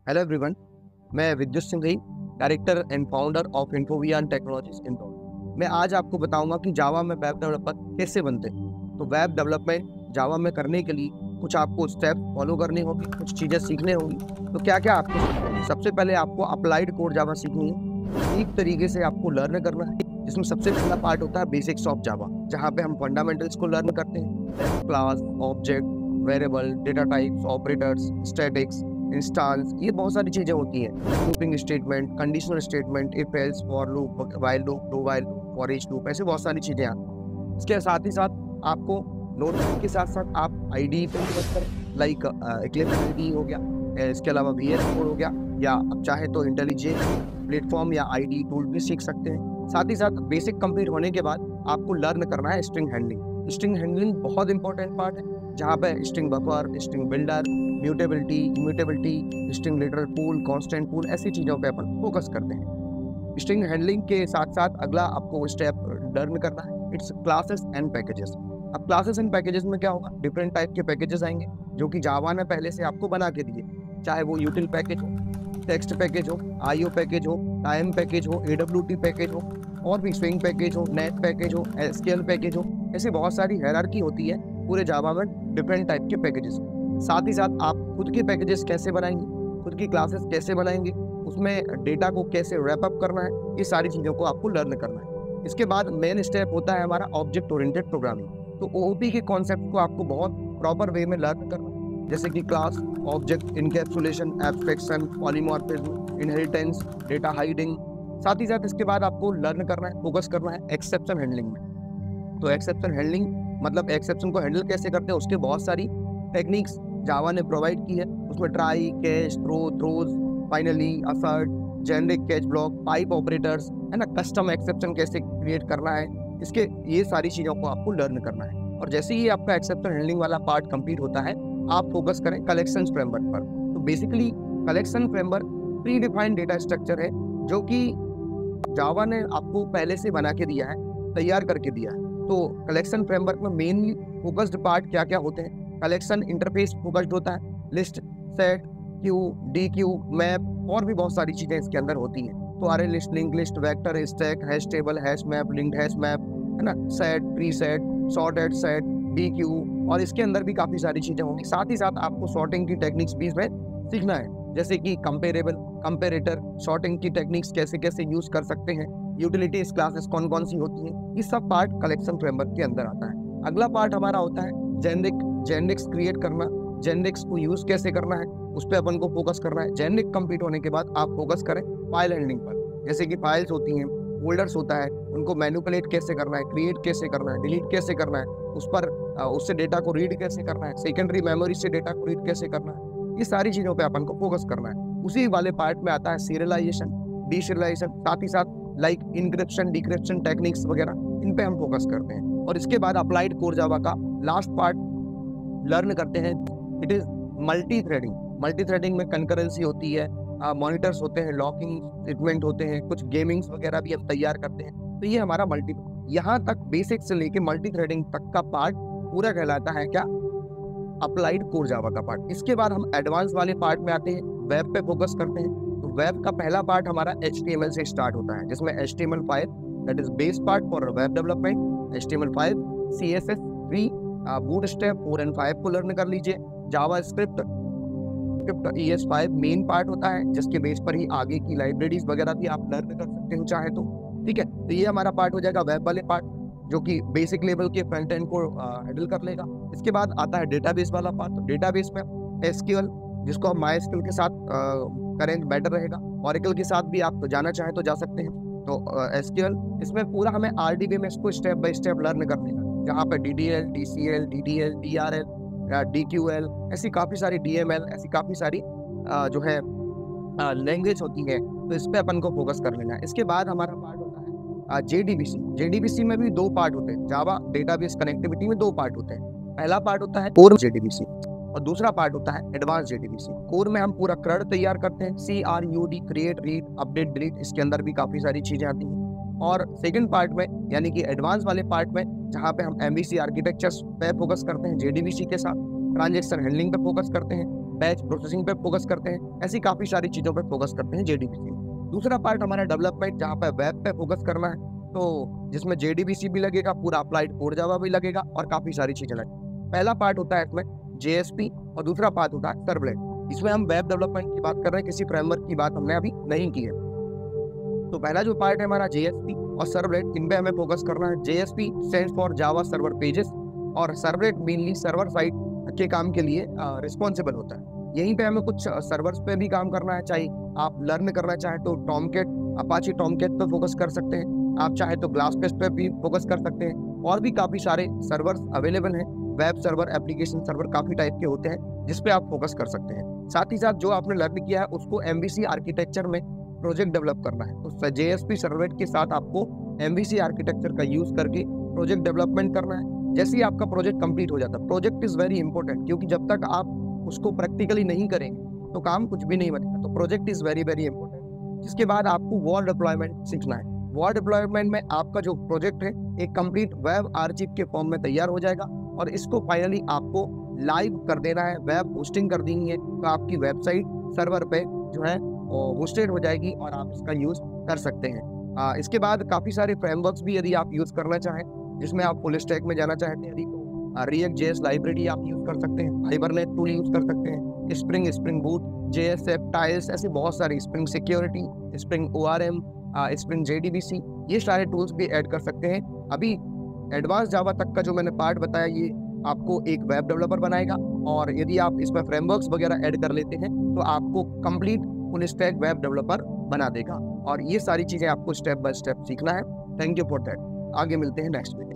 Hello everyone, मैं विद्युत सिंह रही, director and founder of Infovia Technologies Indore. मैं आज आपको बताऊंगा कि जावा में वेब डेवलपर कैसे बनते हैं। तो वेब डेवलपमेंट जावा में करने के लिए कुछ आपको स्टेप फॉलो करने होंगे, कुछ चीज़ें सीखने होंगी। तो क्या क्या आपको सीखना है? सबसे पहले आपको अप्लाइड कोड जावा सीखनी है, एक तरीके से आपको लर्न करना है, जिसमें सबसे पहला पार्ट होता है बेसिक्स ऑफ जावा, जहाँ पे हम फंडामेंटल्स को लर्न करते हैं। Class, object, variable, data types, operators, statics, instance, ये बहुत सारी चीजें होती हैं। Looping statement, conditional statement, if else, for loop, while loop, do while loop, for each loop, ऐसे बहुत सारी चीजें आती हैं। इसके साथ ही साथ आपको नोटपैड के साथ साथ आप आईडी पे वर्क करें, लाइक इक्लिप्स आईडी हो गया, इसके अलावा VS कोड हो गया, या आप चाहे तो इंटेलिजेंट प्लेटफॉर्म या आईडी टूल भी सीख सकते हैं। साथ ही साथ बेसिक कंप्लीट होने के बाद आपको लर्न करना है स्ट्रिंग हैंडलिंग। स्ट्रिंग हैंडलिंग बहुत इंपॉर्टेंट पार्ट है, जहाँ पे string buffer, string builder, mutability, immutability, string literal pool, constant pool, ऐसी चीज़ों पे अपन फोकस करते हैं। स्ट्रिंग हैंडलिंग के साथ साथ अगला आपको स्टेप लर्न करना है, इट्स क्लासेस एंड पैकेजेस। अब क्लासेस एंड पैकेजेस में क्या होगा, डिफरेंट टाइप के पैकेजेस आएंगे जो कि जावा ने पहले से आपको बना के दिए, चाहे वो यूटिल पैकेज हो, टेक्स्ट पैकेज हो, IO पैकेज हो, टाइम पैकेज हो, AWT पैकेज हो, और भी स्विंग पैकेज हो, नेट पैकेज हो, SQL पैकेज हो, ऐसी बहुत सारी हायरार्की होती है पूरे जावा में डिफरेंट टाइप के पैकेजेस। साथ ही साथ आप खुद के पैकेजेस कैसे बनाएंगे, खुद की क्लासेस कैसे बनाएंगे, उसमें डेटा को कैसे रैप अप करना है, ये सारी चीज़ों को आपको लर्न करना है। इसके बाद मेन स्टेप होता है हमारा ऑब्जेक्ट ओरिएंटेड प्रोग्रामिंग। तो OOP के कॉन्सेप्ट को आपको बहुत प्रॉपर वे में लर्न करना है, जैसे कि class, object encapsulation, abstraction, polymorphism, inheritance, data hiding. साथ ही साथ इसके बाद आपको लर्न करना है, फोकस करना है एक्सेप्शन हैंडलिंग में। तो एक्सेप्शन हैंडलिंग मतलब एक्सेप्शन को हैंडल कैसे करते हैं, उसके बहुत सारी टेक्निक्स जावा ने प्रोवाइड की है। उसमें try, catch, throws, finally, assert, generic catch block, pipe operators, है ना, कस्टम एक्सेप्शन कैसे क्रिएट करना है, इसके ये सारी चीज़ों को आपको लर्न करना है। और जैसे ही आपका एक्सेप्शन हैंडलिंग वाला पार्ट कंप्लीट होता है, आप फोकस करें कलेक्शन फ्रेमवर्क पर। तो basically collection framework pre defined data structure है, जो कि जावा ने आपको पहले से बना के दिया है, तैयार करके दिया है। तो कलेक्शन फ्रेमवर्क में मेनली फोकस्ड पार्ट क्या क्या होते हैं, कलेक्शन इंटरफेस फोकस्ड होता है, list, set, Q, DQ, map, और भी बहुत सारी चीज़ें इसके अंदर होती हैं। तो अरे list, link list, vector, stack, hash table, hash map, linked hash map, है ना, set, pre set, sorted set, DQ, और इसके अंदर भी काफ़ी सारी चीज़ें होंगी। साथ ही साथ आपको सॉर्टिंग की टेक्निक्स भी इसमें सीखना है, जैसे कि कंपेरेबल, कंपेरेटर, सॉर्टिंग की टेक्निक्स कैसे कैसे यूज़ कर सकते हैं, यूटिलिटीज क्लासेस कौन कौन सी होती हैं, ये सब पार्ट कलेक्शन फ्रेमवर्क के अंदर आता है। अगला पार्ट हमारा होता है जेनरिक्स क्रिएट करना, जेनरिक्स को यूज़ कैसे करना है, उस पर अपन को फोकस करना है। जेनरिक कंप्लीट होने के बाद आप फोकस करें फाइल हैंडलिंग पर, जैसे कि फाइल्स होती हैं, फोल्डर्स होता है, उनको मैनिपुलेट कैसे करना है, क्रिएट कैसे करना है, डिलीट कैसे करना है, उस पर उससे डेटा को रीड कैसे करना है, सेकेंडरी मेमोरी से डेटा को रीड कैसे करना है, ये सारी चीज़ों पे अपन को फोकस करना है। उसी वाले पार्ट में आता है सीरियलाइजेशन, डीसीरियलाइजेशन, साथ ही साथ लाइक इनक्रिप्शन, डिक्रिप्शन टेक्निक्स वगैरह, इन पे हम फोकस करते हैं। और इसके बाद अप्लाइड कोर जावा का लास्ट पार्ट लर्न करते हैं, it is multi threading. Multi threading में कंकरेंसी होती है, मॉनिटर्स होते हैं, लॉकिंग स्टेटमेंट होते हैं, कुछ गेमिंग्स वगैरह भी हम तैयार करते हैं। तो ये हमारा यहाँ तक बेसिक से लेके मल्टी थ्रेडिंग तक का पार्ट पूरा कहलाता है क्या, अप्लाइड कोर जावा का पार्ट। इसके बाद हम एडवांस वाले पार्ट में आते हैं, वेब पे फोकस करते हैं। तो वेब का पहला पार्ट हमारा HTML से स्टार्ट होता है, जिसमें HTML5 that is base part for web development, HTML5, CSS3, bootstrap 4 और 5 को लर्न कर लीजिए। जावा स्क्रिप्ट ES5 मेन पार्ट होता है, जिसके बेस पर ही आगे की लाइब्रेरीज वगैरह भी आप लर्न कर सकते हो चाहे तो, ठीक है। तो ये हमारा पार्ट हो जाएगा वेब वाले पार्ट, जो कि बेसिक लेवल के फ्रंट एंड को हैंडल कर लेगा। इसके बाद आता है डेटाबेस वाला पार्ट। तो डेटाबेस में SQL, जिसको हम MySQL के साथ करें बेटर रहेगा, Oracle के साथ भी आप जाना चाहें तो जा सकते हैं। तो SQL, इसमें पूरा हमें RDB में इसको स्टेप बाय स्टेप लर्न करने का, जहाँ पे DDL, DCL, DDL, DRL, DQL, ऐसी काफ़ी सारी DML, ऐसी काफ़ी सारी जो है लैंग्वेज होती है। तो इस पर अपन को फोकस कर लेना है। इसके बाद हमारा पार्ट होता है JDBC में भी 2 पार्ट होते हैं। जावा डेटाबेस कनेक्टिविटी में 2 पार्ट होते हैं। पहला पार्ट होता है कोर JDBC और दूसरा पार्ट होता है एडवांस JDBC। कोर में हम पूरा CRUD तैयार करते हैं, CRUD, create, read, update, delete, इसके अंदर भी काफ़ी सारी चीज़ें आती हैं। और सेकंड पार्ट में यानी कि एडवांस वाले पार्ट में, जहाँ पे हम MVC आर्किटेक्चर्स पे फोकस करते हैं JDBC के साथ, ट्रांजेक्शन हैंडलिंग पे फोकस करते हैं, बैच प्रोसेसिंग पे फोकस करते हैं, ऐसी काफ़ी सारी चीज़ों पे फोकस करते हैं JDBC में। दूसरा पार्ट हमारा डेवलपमेंट, जहाँ पे वेब पे फोकस करना है, तो जिसमें JDBC भी लगेगा, पूरा अप्लाइड कोड जावा भी लगेगा और काफ़ी सारी चीज़ें लगेगी। पहला पार्ट होता है इसमें JSP और दूसरा पार्ट होता है सर्वलेट। इसमें हम वेब डेवलपमेंट की बात कर रहे हैं, किसी फ्रेमवर्क की बात हमने अभी नहीं की है। तो पहला जो पार्ट है हमारा JSP और सर्वलेट, इन पे हमें फोकस करना है। JSP stands for Java server pages और सर्वलेट मेनली सर्वर साइड के काम के लिए रिस्पॉन्सिबल होता है। यहीं पे हमें कुछ सर्वर्स पे भी काम करना है, चाहे आप लर्न करना चाहें तो टॉमकेट, अपाची टॉमकेट पे फोकस कर सकते हैं, आप चाहे तो ग्लासपेस्ट पे भी फोकस कर सकते हैं, और भी काफ़ी सारे सर्वर्स अवेलेबल हैं। वेब सर्वर, एप्लीकेशन सर्वर काफ़ी टाइप के होते हैं जिस पे आप फोकस कर सकते हैं। साथ ही साथ जो आपने लर्न किया है उसको MVC आर्किटेक्चर में प्रोजेक्ट डेवलप करना है। तो JSP सर्वलेट के साथ आपको MVC आर्किटेक्चर का यूज करके प्रोजेक्ट डेवलपमेंट करना है। जैसे ही आपका प्रोजेक्ट कंप्लीट हो जाता है, प्रोजेक्ट इज वेरी इंपॉर्टेंट, क्योंकि जब तक आप उसको प्रैक्टिकली नहीं करेंगे तो काम कुछ भी नहीं बनेगा। तो project is very very important. जिसके बाद आपको वॉर डिप्लॉयमेंट सीखना है। वॉर डिप्लॉयमेंट में आपका जो प्रोजेक्ट है एक कंप्लीट वेब आर्चिव के फॉर्म में तैयार हो जाएगा और इसको फाइनली आपको लाइव कर देना है, वेब होस्टिंग कर देनी है, तो आपकी वेबसाइट सर्वर पे जो है होस्टेड हो जाएगी और आप इसका यूज कर सकते हैं। इसके बाद काफ़ी सारे फ्रेमवर्क्स भी यदि आप यूज करना चाहें, जिसमें आप फुल स्टैक में जाना चाहते हैं यदि तो React.js लाइब्रेरी आप यूज कर सकते हैं, हाइबरनेट टूल यूज कर सकते हैं, स्प्रिंग बूट, JSF, टाइल्स, ऐसे बहुत सारे, spring security, spring ORM, spring JDBC, ये सारे टूल्स भी ऐड कर सकते हैं। अभी एडवांस जावा तक का जो मैंने पार्ट बताया ये आपको एक वेब डेवलपर बनाएगा, और यदि आप इसमें फ्रेमवर्क्स वगैरह ऐड कर लेते हैं तो आपको complete full stack web developer बना देगा। और ये सारी चीज़ें आपको स्टेप बाय स्टेप सीखना है। Thank you for that. आगे मिलते हैं नेक्स्ट वीडियो।